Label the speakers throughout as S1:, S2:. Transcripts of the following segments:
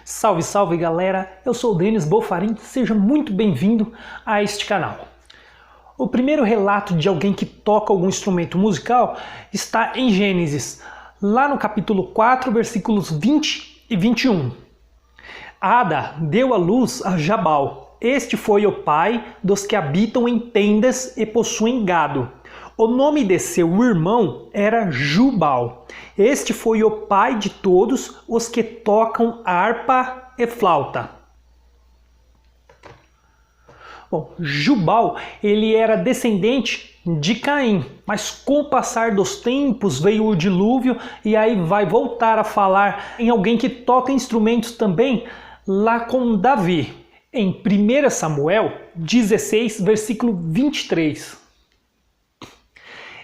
S1: Salve, salve galera, eu sou o Denis Bofarin, seja muito bem-vindo a este canal. O primeiro relato de alguém que toca algum instrumento musical está em Gênesis, lá no capítulo 4, versículos 20 e 21. Ada deu à luz a Jabal. Este foi o pai dos que habitam em tendas e possuem gado. O nome de seu irmão era Jubal. Este foi o pai de todos os que tocam harpa e flauta. Bom, Jubal, ele era descendente de Caim, mas com o passar dos tempos veio o dilúvio e aí vai voltar a falar em alguém que toca instrumentos também lá com Davi, em 1 Samuel 16, versículo 23.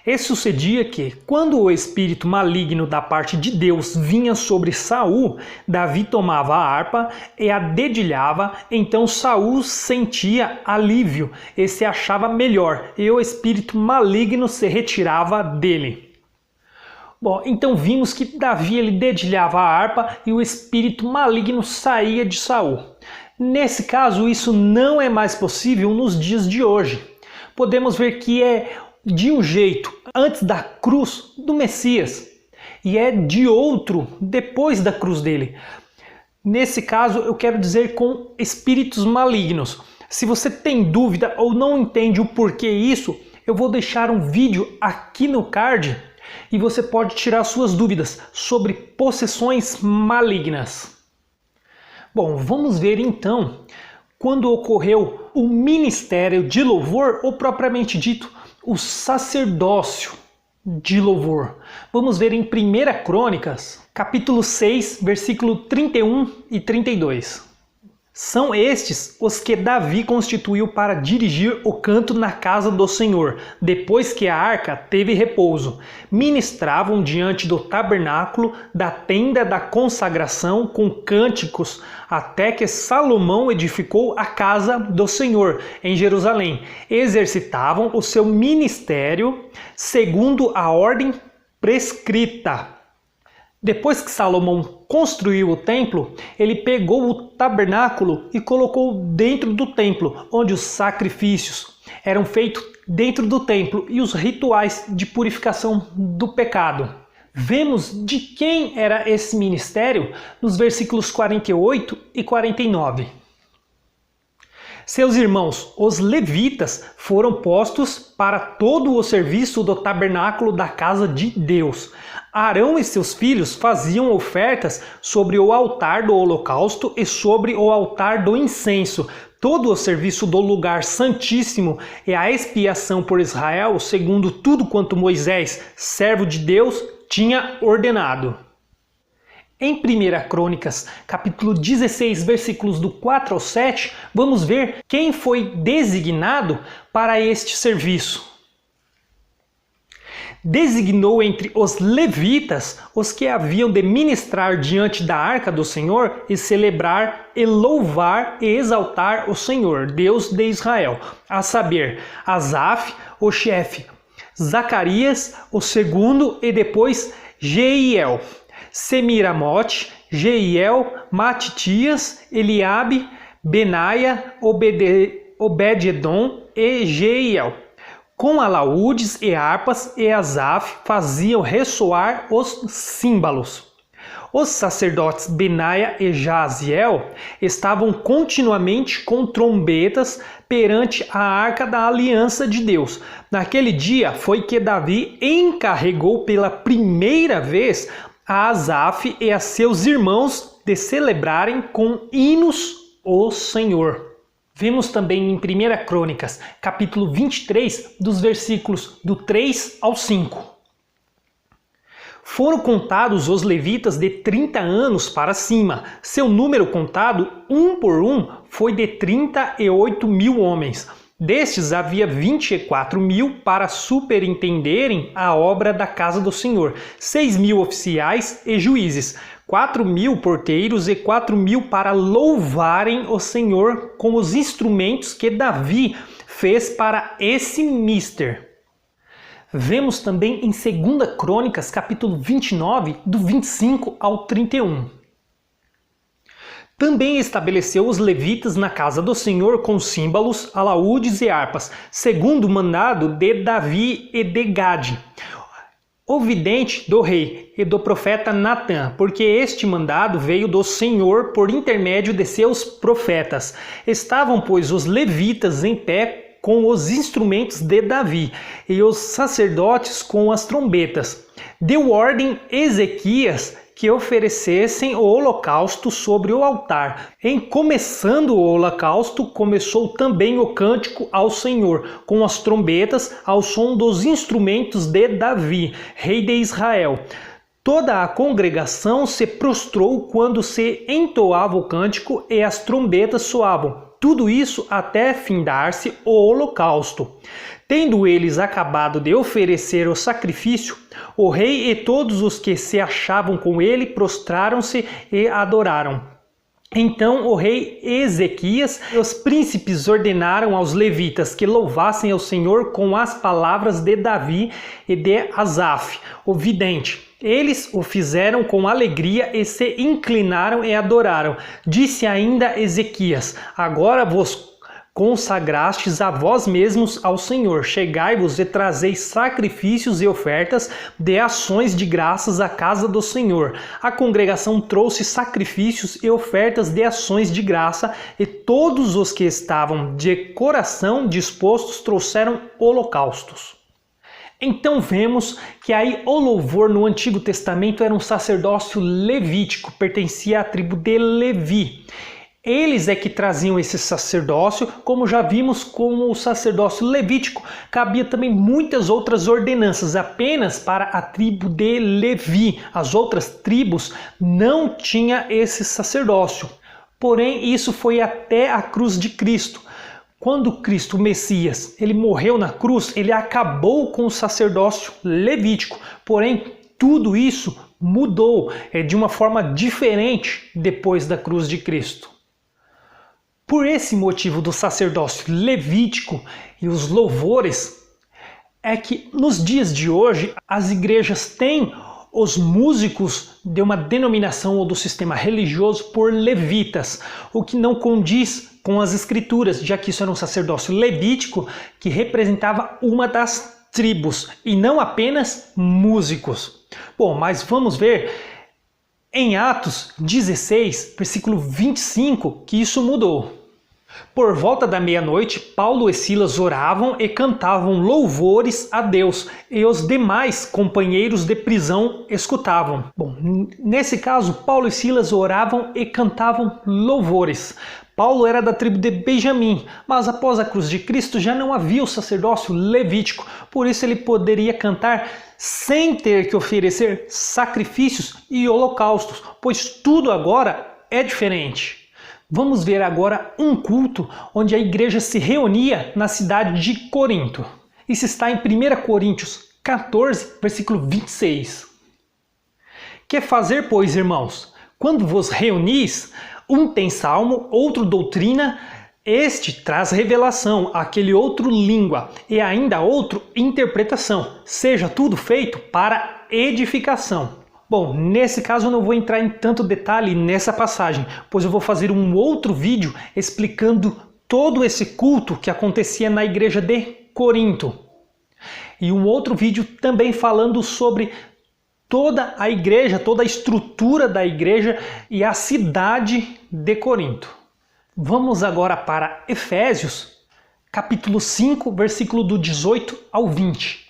S1: E sucedia que, quando o espírito maligno da parte de Deus vinha sobre Saul, Davi tomava a harpa e a dedilhava, então Saul sentia alívio e se achava melhor, e o espírito maligno se retirava dele. Bom, então vimos que Davi ele dedilhava a harpa e o espírito maligno saía de Saul. Nesse caso, isso não é mais possível nos dias de hoje. Podemos ver que é de um jeito antes da cruz do Messias e é de outro depois da cruz dele. Nesse caso, eu quero dizer com espíritos malignos. Se você tem dúvida ou não entende o porquê isso, eu vou deixar um vídeo aqui no card e você pode tirar suas dúvidas sobre possessões malignas. Bom, vamos ver então quando ocorreu o ministério de louvor, ou propriamente dito, o sacerdócio de louvor. Vamos ver em 1 Crônicas, capítulo 6, versículo 31 e 32. São estes os que Davi constituiu para dirigir o canto na casa do Senhor, depois que a arca teve repouso. Ministravam diante do tabernáculo da tenda da consagração com cânticos, até que Salomão edificou a casa do Senhor em Jerusalém. Exercitavam o seu ministério segundo a ordem prescrita. Depois que Salomão construiu o templo, ele pegou o tabernáculo e colocou dentro do templo, onde os sacrifícios eram feitos dentro do templo e os rituais de purificação do pecado. Vemos de quem era esse ministério nos versículos 48 e 49. Seus irmãos, os levitas, foram postos para todo o serviço do tabernáculo da casa de Deus. Arão e seus filhos faziam ofertas sobre o altar do holocausto e sobre o altar do incenso. Todo o serviço do lugar santíssimo e a expiação por Israel, segundo tudo quanto Moisés, servo de Deus, tinha ordenado. Em 1 Crônicas, capítulo 16, versículos do 4 ao 7, vamos ver quem foi designado para este serviço. Designou entre os levitas os que haviam de ministrar diante da arca do Senhor e celebrar e louvar e exaltar o Senhor, Deus de Israel, a saber, Asaf, o chefe, Zacarias, o segundo, e depois Jeiel, Semiramote, Jeiel, Matitias, Eliabe, Benaia, Obed-edom e Jeiel. Com alaúdes e harpas e Asaf faziam ressoar os símbolos. Os sacerdotes Benaia e Jaziel estavam continuamente com trombetas perante a arca da aliança de Deus. Naquele dia foi que Davi encarregou pela primeira vez a Asaf e a seus irmãos de celebrarem com hinos o Senhor. Vemos também em 1 Crônicas, capítulo 23, dos versículos do 3 ao 5. Foram contados os levitas de 30 anos para cima. Seu número contado, um por um, foi de 38.000 homens. Destes havia 24.000 para superintenderem a obra da casa do Senhor, 6.000 oficiais e juízes, 4.000 porteiros e 4.000 para louvarem o Senhor com os instrumentos que Davi fez para esse mister. Vemos também em 2 Crônicas, capítulo 29, do 25 ao 31. Também estabeleceu os levitas na casa do Senhor com símbolos, alaúdes e harpas, segundo o mandado de Davi e de Gade, o vidente do rei e do profeta Natã, porque este mandado veio do Senhor por intermédio de seus profetas. Estavam, pois, os levitas em pé com os instrumentos de Davi e os sacerdotes com as trombetas. Deu ordem Ezequias que oferecessem o holocausto sobre o altar. Em começando o holocausto, começou também o cântico ao Senhor, com as trombetas, ao som dos instrumentos de Davi, rei de Israel. Toda a congregação se prostrou quando se entoava o cântico e as trombetas soavam. Tudo isso até findar-se o holocausto. Tendo eles acabado de oferecer o sacrifício, o rei e todos os que se achavam com ele prostraram-se e adoraram. Então o rei Ezequias e os príncipes ordenaram aos levitas que louvassem ao Senhor com as palavras de Davi e de Asaf, o vidente. Eles o fizeram com alegria e se inclinaram e adoraram. Disse ainda Ezequias: agora vos consagrastes a vós mesmos ao Senhor, chegai-vos e trazei sacrifícios e ofertas de ações de graças à casa do Senhor. A congregação trouxe sacrifícios e ofertas de ações de graça, e todos os que estavam de coração dispostos trouxeram holocaustos. Então vemos que aí o louvor no Antigo Testamento era um sacerdócio levítico, pertencia à tribo de Levi. Eles é que traziam esse sacerdócio, como já vimos com o sacerdócio levítico, cabia também muitas outras ordenanças apenas para a tribo de Levi. As outras tribos não tinham esse sacerdócio. Porém, isso foi até a cruz de Cristo. Quando Cristo, o Messias, ele morreu na cruz, ele acabou com o sacerdócio levítico. Porém, tudo isso mudou de uma forma diferente depois da cruz de Cristo. Por esse motivo do sacerdócio levítico e os louvores, é que nos dias de hoje as igrejas têm os músicos de uma denominação ou do sistema religioso por levitas, o que não condiz com as escrituras, já que isso era um sacerdócio levítico que representava uma das tribos e não apenas músicos. Bom, mas vamos ver em Atos 16, versículo 25, que isso mudou. Por volta da meia-noite, Paulo e Silas oravam e cantavam louvores a Deus, e os demais companheiros de prisão escutavam. Bom, nesse caso, Paulo e Silas oravam e cantavam louvores. Paulo era da tribo de Benjamim, mas após a cruz de Cristo já não havia o sacerdócio levítico, por isso ele poderia cantar sem ter que oferecer sacrifícios e holocaustos, pois tudo agora é diferente. Vamos ver agora um culto onde a igreja se reunia na cidade de Corinto. Isso está em 1 Coríntios 14, versículo 26. Que fazer, pois, irmãos? Quando vos reunis, um tem salmo, outro doutrina, este traz revelação, aquele outro língua, e ainda outro interpretação. Seja tudo feito para edificação. Bom, nesse caso eu não vou entrar em tanto detalhe nessa passagem, pois eu vou fazer um outro vídeo explicando todo esse culto que acontecia na igreja de Corinto. E um outro vídeo também falando sobre toda a igreja, toda a estrutura da igreja e a cidade de Corinto. Vamos agora para Efésios, capítulo 5, versículo do 18 ao 20.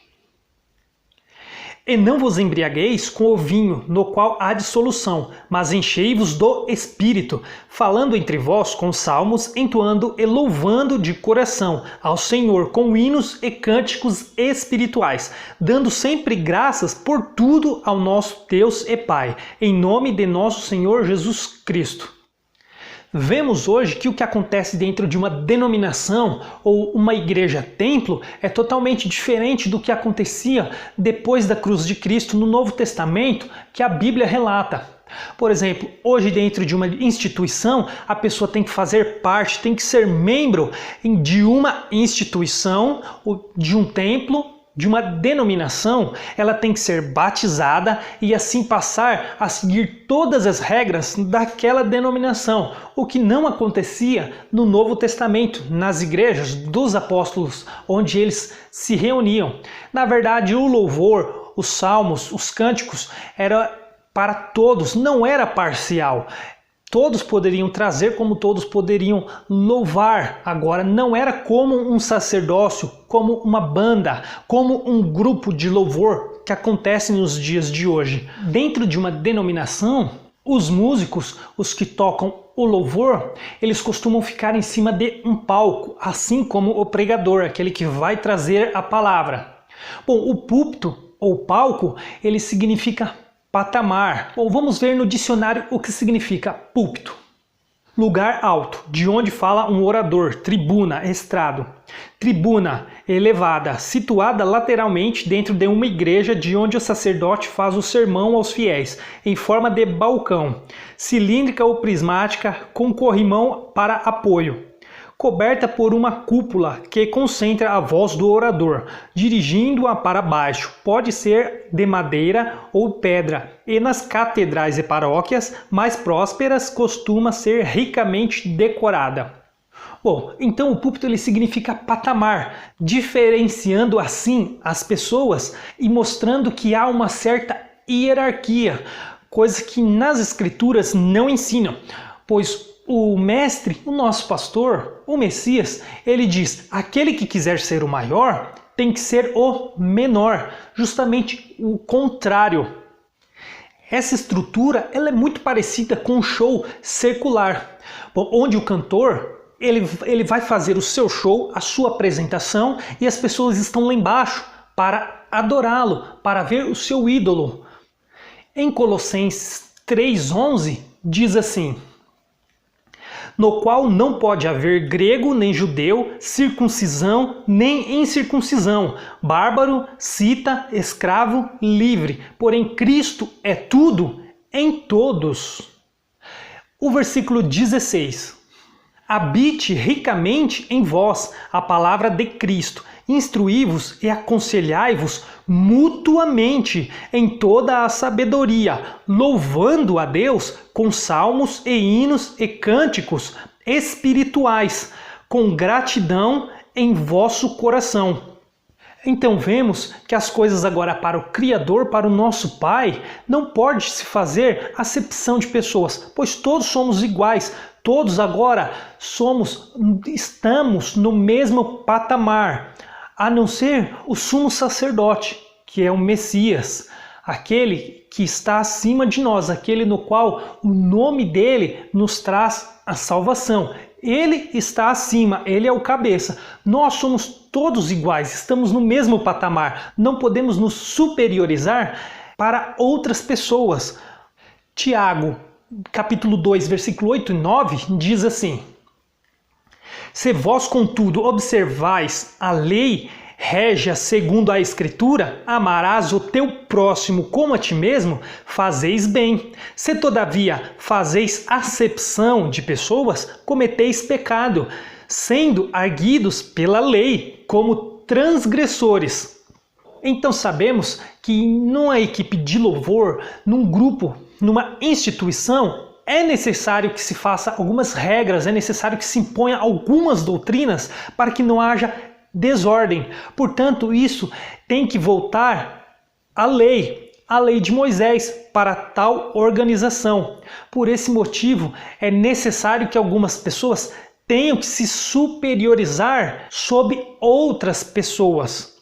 S1: E não vos embriagueis com o vinho, no qual há dissolução, mas enchei-vos do Espírito, falando entre vós com salmos, entoando e louvando de coração ao Senhor com hinos e cânticos espirituais, dando sempre graças por tudo ao nosso Deus e Pai, em nome de nosso Senhor Jesus Cristo. Vemos hoje que o que acontece dentro de uma denominação ou uma igreja-templo é totalmente diferente do que acontecia depois da cruz de Cristo no Novo Testamento, que a Bíblia relata. Por exemplo, hoje dentro de uma instituição, a pessoa tem que fazer parte, tem que ser membro de uma instituição, de um templo de uma denominação, ela tem que ser batizada e assim passar a seguir todas as regras daquela denominação, o que não acontecia no Novo Testamento, nas igrejas dos apóstolos, onde eles se reuniam. Na verdade, o louvor, os salmos, os cânticos, era para todos, não era parcial. Todos poderiam trazer, como todos poderiam louvar. Agora, não era como um sacerdócio, como uma banda, como um grupo de louvor que acontece nos dias de hoje. Dentro de uma denominação, os músicos, os que tocam o louvor, eles costumam ficar em cima de um palco, assim como o pregador, aquele que vai trazer a palavra. Bom, o púlpito ou palco, ele significa patamar. Bom, vamos ver no dicionário o que significa púlpito. Lugar alto, de onde fala um orador, tribuna, estrado. Tribuna, elevada, situada lateralmente dentro de uma igreja de onde o sacerdote faz o sermão aos fiéis, em forma de balcão, cilíndrica ou prismática, com corrimão para apoio. Coberta por uma cúpula que concentra a voz do orador, dirigindo-a para baixo. Pode ser de madeira ou pedra, e nas catedrais e paróquias mais prósperas costuma ser ricamente decorada. Bom, então o púlpito ele significa patamar, diferenciando assim as pessoas e mostrando que há uma certa hierarquia, coisa que nas escrituras não ensinam, pois o mestre, o nosso pastor, o Messias, ele diz: aquele que quiser ser o maior tem que ser o menor, justamente o contrário. Essa estrutura ela é muito parecida com um show secular, onde o cantor ele vai fazer o seu show, a sua apresentação, e as pessoas estão lá embaixo para adorá-lo, para ver o seu ídolo. Em Colossenses 3:11 diz assim: no qual não pode haver grego nem judeu, circuncisão nem incircuncisão, bárbaro, cita, escravo, livre, porém Cristo é tudo em todos. O versículo 16: habite ricamente em vós a palavra de Cristo, instruí-vos e aconselhai-vos mutuamente em toda a sabedoria, louvando a Deus com salmos e hinos e cânticos espirituais, com gratidão em vosso coração. Então vemos que as coisas agora para o Criador, para o nosso Pai, não pode se fazer acepção de pessoas, pois todos somos iguais, todos agora estamos no mesmo patamar, a não ser o sumo sacerdote, que é o Messias, aquele que está acima de nós, aquele no qual o nome dele nos traz a salvação. Ele está acima, ele é o cabeça. Nós somos todos iguais, estamos no mesmo patamar. Não podemos nos superiorizar para outras pessoas. Tiago, capítulo 2, versículo 8 e 9, diz assim: se vós, contudo, observais a lei régia segundo a Escritura, amarás o teu próximo como a ti mesmo, fazeis bem. Se todavia fazeis acepção de pessoas, cometeis pecado, sendo arguidos pela lei como transgressores. Então sabemos que numa equipe de louvor, num grupo, numa instituição, é necessário que se faça algumas regras, é necessário que se imponha algumas doutrinas para que não haja desordem. Portanto, isso tem que voltar à lei de Moisés para tal organização. Por esse motivo, é necessário que algumas pessoas tenham que se superiorizar sobre outras pessoas.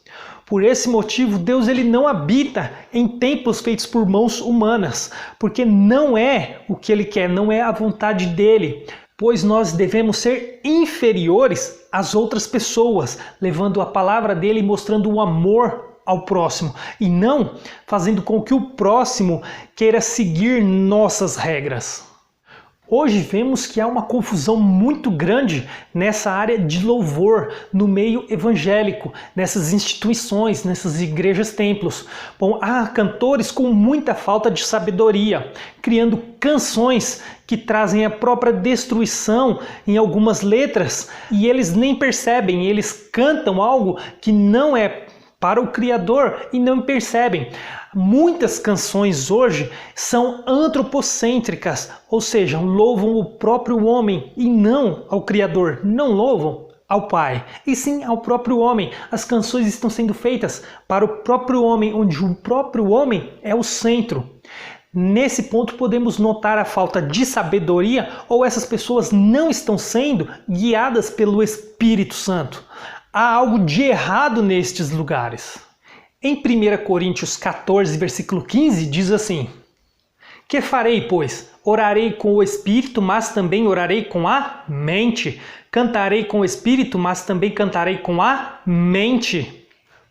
S1: Por esse motivo, Deus ele não habita em templos feitos por mãos humanas, porque não é o que ele quer, não é a vontade dele. Pois nós devemos ser inferiores às outras pessoas, levando a palavra dele e mostrando o amor ao próximo, e não fazendo com que o próximo queira seguir nossas regras. Hoje vemos que há uma confusão muito grande nessa área de louvor, no meio evangélico, nessas instituições, nessas igrejas, templos. Bom, há cantores com muita falta de sabedoria, criando canções que trazem a própria destruição em algumas letras, e eles nem percebem, eles cantam algo que não é para o Criador e não percebem. Muitas canções hoje são antropocêntricas, ou seja, louvam o próprio homem e não ao Criador, não louvam ao Pai, e sim ao próprio homem. As canções estão sendo feitas para o próprio homem, onde o próprio homem é o centro. Nesse ponto podemos notar a falta de sabedoria, ou essas pessoas não estão sendo guiadas pelo Espírito Santo. Há algo de errado nestes lugares. Em 1 Coríntios 14, versículo 15, diz assim: Que farei, pois? Orarei com o Espírito, mas também orarei com a mente. Cantarei com o Espírito, mas também cantarei com a mente.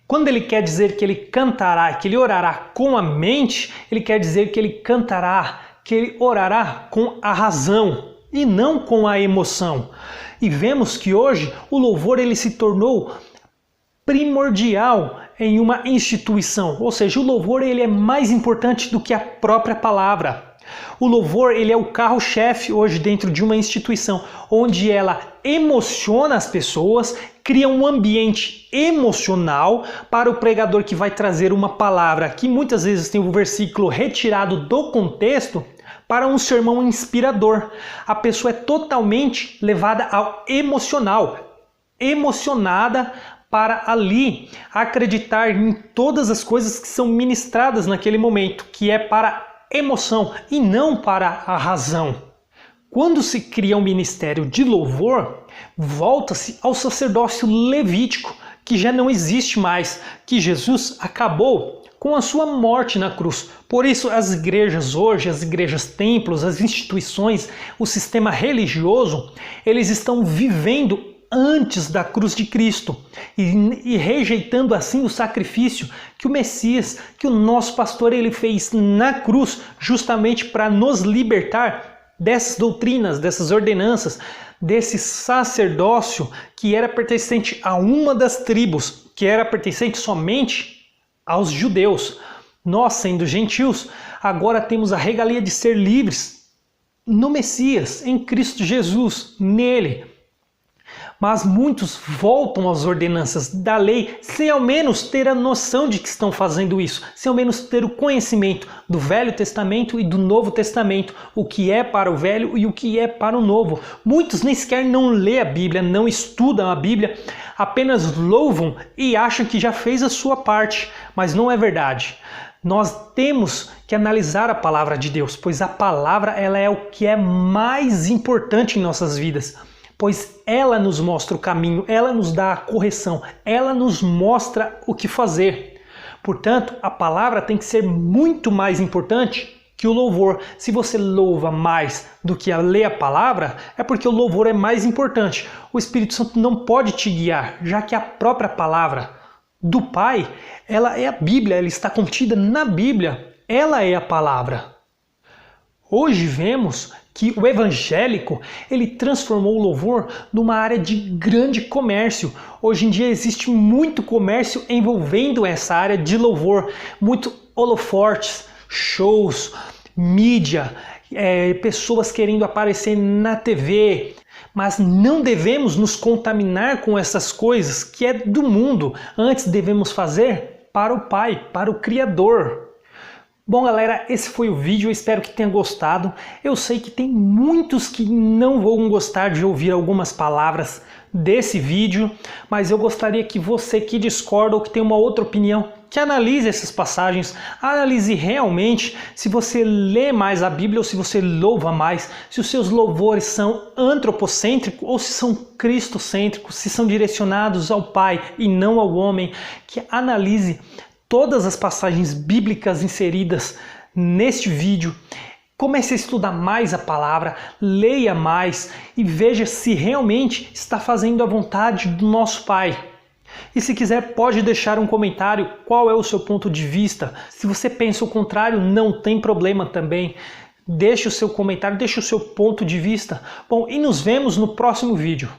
S1: Quando ele quer dizer que ele cantará, que ele orará com a mente, ele quer dizer que ele cantará, que ele orará com a razão e não com a emoção. E vemos que hoje o louvor ele se tornou primordial em uma instituição, ou seja, o louvor ele é mais importante do que a própria palavra. O louvor ele é o carro-chefe hoje dentro de uma instituição, onde ela emociona as pessoas, cria um ambiente emocional para o pregador que vai trazer uma palavra que muitas vezes tem o versículo retirado do contexto para um sermão inspirador. A pessoa é totalmente levada ao emocional, emocionada para ali acreditar em todas as coisas que são ministradas naquele momento, que é para emoção e não para a razão. Quando se cria um ministério de louvor, volta-se ao sacerdócio levítico, que já não existe mais, que Jesus acabou com a sua morte na cruz. Por isso as igrejas hoje, as igrejas templos, as instituições, o sistema religioso, eles estão vivendo antes da cruz de Cristo e rejeitando assim o sacrifício que o Messias, que o nosso pastor ele fez na cruz, justamente para nos libertar dessas doutrinas, dessas ordenanças, desse sacerdócio que era pertencente a uma das tribos, que era pertencente somente aos judeus. Nós, sendo gentios, agora temos a regalia de ser livres no Messias, em Cristo Jesus, nele. Mas muitos voltam às ordenanças da lei sem ao menos ter a noção de que estão fazendo isso, sem ao menos ter o conhecimento do Velho Testamento e do Novo Testamento, o que é para o Velho e o que é para o Novo. Muitos nem sequer não lêem a Bíblia, não estudam a Bíblia, apenas louvam e acham que já fez a sua parte, mas não é verdade. Nós temos que analisar a palavra de Deus, pois a palavra ela é o que é mais importante em nossas vidas. Pois ela nos mostra o caminho, ela nos dá a correção, ela nos mostra o que fazer. Portanto, a palavra tem que ser muito mais importante que o louvor. Se você louva mais do que ler a palavra, é porque o louvor é mais importante. O Espírito Santo não pode te guiar, já que a própria palavra do Pai, ela é a Bíblia, ela está contida na Bíblia, ela é a palavra. Hoje vemos que o evangélico ele transformou o louvor numa área de grande comércio. Hoje em dia existe muito comércio envolvendo essa área de louvor, muito holofortes, shows, mídia, pessoas querendo aparecer na TV. Mas não devemos nos contaminar com essas coisas que é do mundo. Antes devemos fazer para o Pai, para o Criador. Bom galera, esse foi o vídeo, eu espero que tenha gostado. Eu sei que tem muitos que não vão gostar de ouvir algumas palavras desse vídeo, mas eu gostaria que você que discorda ou que tem uma outra opinião, que analise essas passagens, analise realmente se você lê mais a Bíblia ou se você louva mais, se os seus louvores são antropocêntricos ou se são cristocêntricos, se são direcionados ao Pai e não ao homem, que analise todas as passagens bíblicas inseridas neste vídeo, comece a estudar mais a palavra, leia mais e veja se realmente está fazendo a vontade do nosso Pai. E se quiser pode deixar um comentário qual é o seu ponto de vista. Se você pensa o contrário, não tem problema também. Deixe o seu comentário, deixe o seu ponto de vista. Bom, e nos vemos no próximo vídeo.